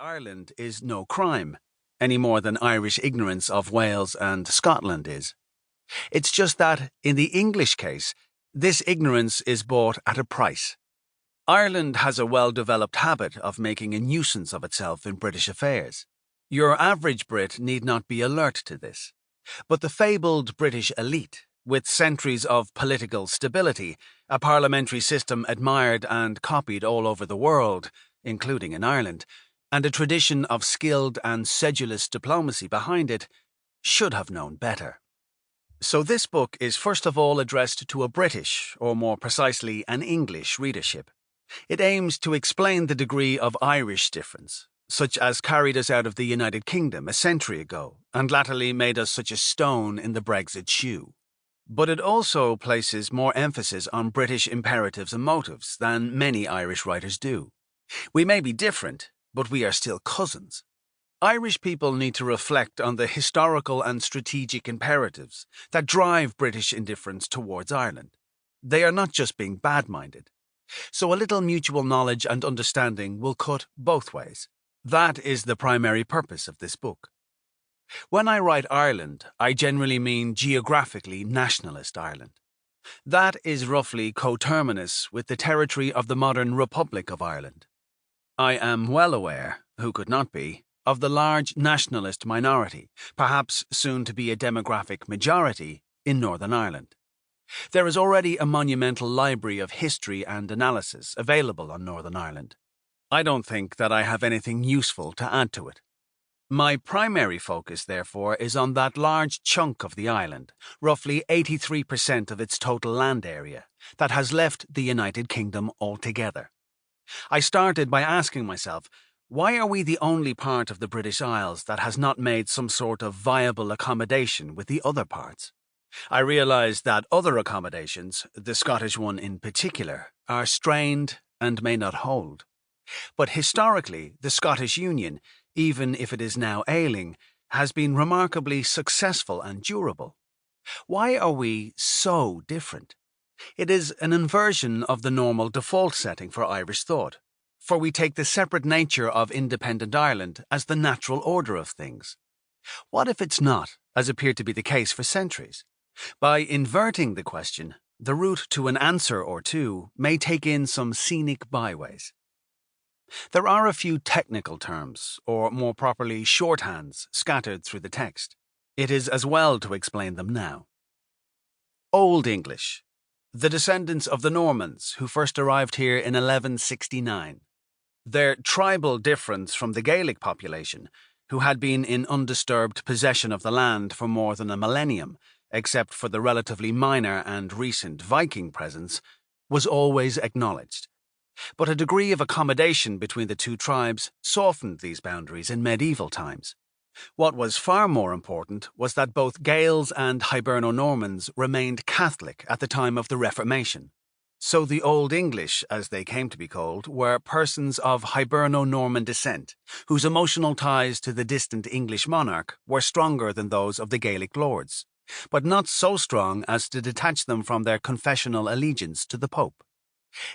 Ireland is no crime, any more than Irish ignorance of Wales and Scotland is. It's just that, in the English case, this ignorance is bought at a price. Ireland has a well-developed habit of making a nuisance of itself in British affairs. Your average Brit need not be alert to this. But the fabled British elite, with centuries of political stability, a parliamentary system admired and copied all over the world, including in Ireland, and a tradition of skilled and sedulous diplomacy behind it, should have known better. So this book is first of all addressed to a British, or more precisely an English readership. It aims to explain the degree of Irish difference, such as carried us out of the United Kingdom a century ago, and latterly made us such a stone in the Brexit shoe. But it also places more emphasis on British imperatives and motives than many Irish writers do. We may be different, but we are still cousins. Irish people need to reflect on the historical and strategic imperatives that drive British indifference towards Ireland. They are not just being bad-minded. So a little mutual knowledge and understanding will cut both ways. That is the primary purpose of this book. When I write Ireland, I generally mean geographically nationalist Ireland. That is roughly coterminous with the territory of the modern Republic of Ireland. I am well aware, who could not be, of the large nationalist minority, perhaps soon to be a demographic majority, in Northern Ireland. There is already a monumental library of history and analysis available on Northern Ireland. I don't think that I have anything useful to add to it. My primary focus, therefore, is on that large chunk of the island, roughly 83% of its total land area, that has left the United Kingdom altogether. I started by asking myself, why are we the only part of the British Isles that has not made some sort of viable accommodation with the other parts? I realised that other accommodations, the Scottish one in particular, are strained and may not hold. But historically, the Scottish Union, even if it is now ailing, has been remarkably successful and durable. Why are we so different? It is an inversion of the normal default setting for Irish thought, for we take the separate nature of independent Ireland as the natural order of things. What if it's not, as appeared to be the case for centuries? By inverting the question, the route to an answer or two may take in some scenic byways. There are a few technical terms, or more properly shorthands, scattered through the text. It is as well to explain them now. Old English, the descendants of the Normans who first arrived here in 1169. Their tribal difference from the Gaelic population, who had been in undisturbed possession of the land for more than a millennium, except for the relatively minor and recent Viking presence, was always acknowledged. But a degree of accommodation between the two tribes softened these boundaries in medieval times. What was far more important was that both Gaels and Hiberno-Normans remained Catholic at the time of the Reformation. So the Old English, as they came to be called, were persons of Hiberno-Norman descent, whose emotional ties to the distant English monarch were stronger than those of the Gaelic lords, but not so strong as to detach them from their confessional allegiance to the Pope.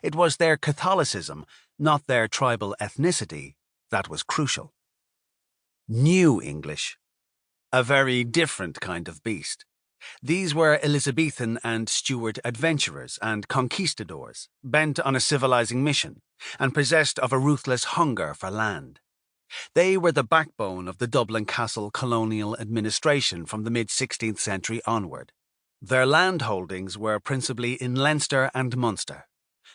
It was their Catholicism, not their tribal ethnicity, that was crucial. New English. A very different kind of beast. These were Elizabethan and Stuart adventurers and conquistadors, bent on a civilizing mission, and possessed of a ruthless hunger for land. They were the backbone of the Dublin Castle colonial administration from the mid-16th century onward. Their land holdings were principally in Leinster and Munster.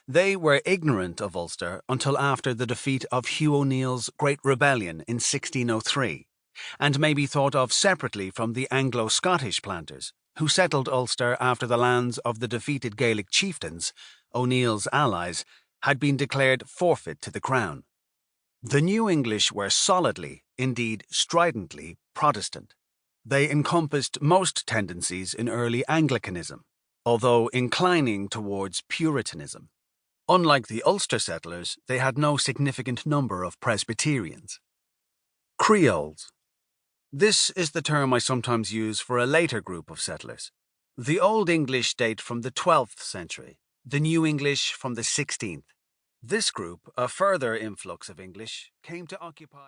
They were ignorant of Ulster until after the defeat of Hugh O'Neill's Great Rebellion in 1603, and may be thought of separately from the Anglo-Scottish planters, who settled Ulster after the lands of the defeated Gaelic chieftains, O'Neill's allies, had been declared forfeit to the crown. The New English were solidly, indeed stridently, Protestant. They encompassed most tendencies in early Anglicanism, although inclining towards Puritanism. Unlike the Ulster settlers, they had no significant number of Presbyterians. Creoles. This is the term I sometimes use for a later group of settlers. The Old English date from the 12th century, the New English from the 16th. This group, a further influx of English, came to occupy